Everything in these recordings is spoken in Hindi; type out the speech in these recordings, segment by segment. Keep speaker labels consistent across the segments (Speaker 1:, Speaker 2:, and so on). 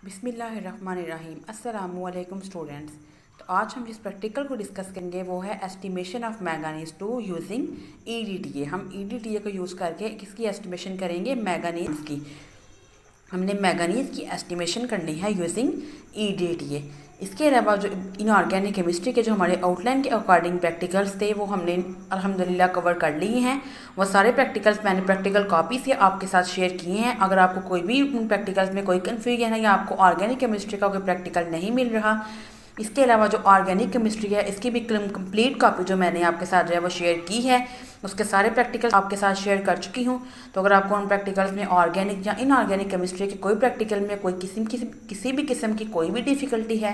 Speaker 1: बिस्मिल्लाहिर्रहमानिर्रहीम। अस्सलामुअलैकुम स्टूडेंट्स। तो आज हम जिस प्रैक्टिकल को डिस्कस करेंगे वो है estimation of manganese two using EDTA. हम ईडीटीए को यूज़ करके किसकी एस्टिमेशन करेंगे? मैंगनीज की। हमने मैंगनीज की एस्टिमेशन करनी है यूजिंग ईडीटीए। इसके अलावा जो इनऑर्गेनिक केमिस्ट्री के जो हमारे आउटलाइन के अकॉर्डिंग प्रैक्टिकल्स थे वो हमने अल्हम्दुलिल्लाह कवर कर लिए हैं। वो सारे प्रैक्टिकल्स मैंने प्रैक्टिकल कॉपी से आपके साथ शेयर किए हैं। अगर आपको कोई भी उन प्रैक्टिकल्स में कोई कन्फ्यूजन है या आपको ऑर्गेनिक केमिस्ट्री का कोई प्रैक्टिकल नहीं मिल रहा, इसके अलावा जो ऑर्गेनिक केमिस्ट्री है इसकी भी कंप्लीट कॉपी जो मैंने आपके साथ जो है वो शेयर की है, उसके सारे प्रैक्टिकल्स आपके साथ शेयर कर चुकी हूँ। तो अगर आपको उन प्रैक्टिकल्स में ऑर्गेनिक या इनऑर्गेनिक केमिस्ट्री के कोई प्रैक्टिकल में कोई किसी भी किस्म की कोई भी डिफ़िकल्टी है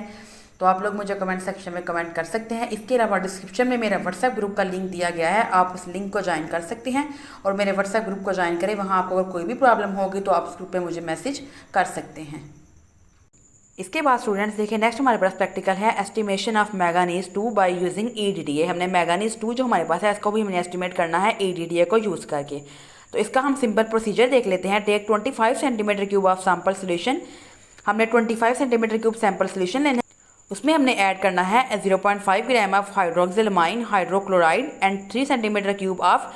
Speaker 1: तो आप लोग मुझे कमेंट सेक्शन में कमेंट कर सकते हैं। इसके अलावा डिस्क्रिप्शन में मेरा व्हाट्सएप ग्रुप का लिंक दिया गया है, आप उस लिंक को ज्वाइन कर सकते हैं और मेरे व्हाट्सएप ग्रुप को ज्वाइन करें। वहाँ आपको अगर कोई भी प्रॉब्लम होगी तो आप उस ग्रुप पे मुझे मैसेज कर सकते हैं। इसके बाद स्टूडेंट्स देखिए, नेक्स्ट हमारे पास प्रैक्टिकल है estimation of manganese 2 by using EDTA. हमने मैंगनीज 2 जो हमारे पास है इसको भी हमने एस्टिमेट करना है ईडीटीए को यूज़ करके। तो इसका हम सिंपल प्रोसीजर देख लेते हैं। Take 25 centimetre cube of sample solution. हमने 25 सेंटीमीटर क्यूब सैम्पल सोल्यूशन लेना है, उसमें हमने ऐड करना है 0.5 gram of hydroxylamine hydrochloride and 3 centimetre cube of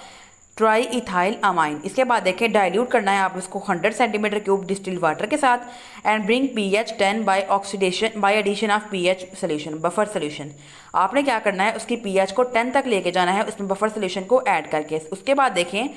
Speaker 1: triethylamine. इसके बाद देखें डाइल्यूट करना है आप इसको 100 सेंटीमीटर क्यूब डिस्टिल्ड वाटर के साथ and bring pH 10 by oxidation by addition of pH solution buffer solution. आपने क्या करना है, उसकी pH को 10 तक लेके जाना है उसमें बफर सोल्यूशन को ऐड करके। उसके बाद देखें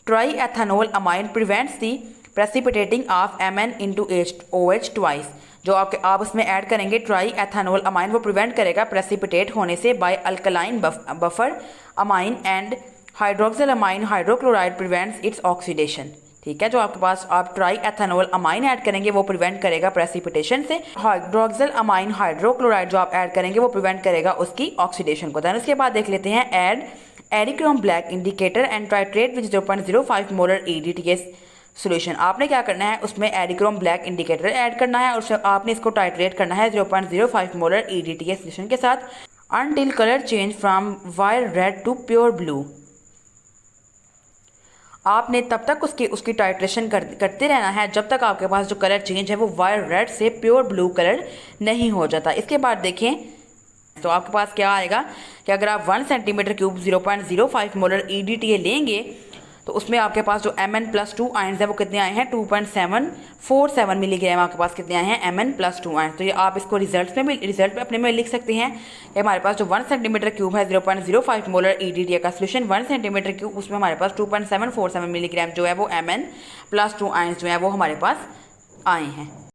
Speaker 1: triethanolamine prevents the precipitating of Mn into OH twice. जो आप उसमें ऐड करेंगे ट्राई एथानोल अमाइन वो प्रिवेंट करेगा प्रेसिपिटेट होने से by alkaline buffer amine and hydroxylamine hydrochloride prevents its oxidation. ठीक है, जो आपके पास आप ट्राई एथानोल अमाइन ऐड करेंगे वो प्रिवेंट करेगा प्रेसिपिटेशन से। हाइड्रोक्सिल अमाइन हाइड्रोक्लोराइड जो आप ऐड करेंगे वो प्रिवेंट करेगा उसकी ऑक्सीडेशन को। देन उसके बाद देख लेते हैं add eriochrome black indicator and titrate with 0.05 molar EDTA solution. आपने क्या करना है, उसमें एरिक्रोम ब्लैक इंडिकेटर ऐड करना है और आपने इसको टाइट्रेट करना है 0.05 मोलर ईडीटीए सोल्यूशन के साथ until colour change from wine red to pure blue. आपने तब तक उसकी टाइट्रेशन करते रहना है जब तक आपके पास जो कलर चेंज है वो वायर रेड से प्योर ब्लू कलर नहीं हो जाता। इसके बाद देखें तो आपके पास क्या आएगा कि अगर आप 1 सेंटीमीटर क्यूब 0.05 मोलर ईडीटीए लेंगे तो उसमें आपके पास जो Mn+2 आयन्स है वो कितने आए हैं 2.747 मिलीग्राम। आपके पास कितने आए हैं Mn+2 आयन्स। तो ये आप इसको रिजल्ट में अपने में लिख सकते हैं कि हमारे पास जो 1 सेंटीमीटर क्यूब है 0.05 मोलर ईडीटीए का सोल्यूशन 1 सेंटीमीटर क्यूब, उसमें हमारे पास 2.747 मिलीग्राम जो है वो Mn+2 आयन्स जो है वो हमारे पास आए हैं।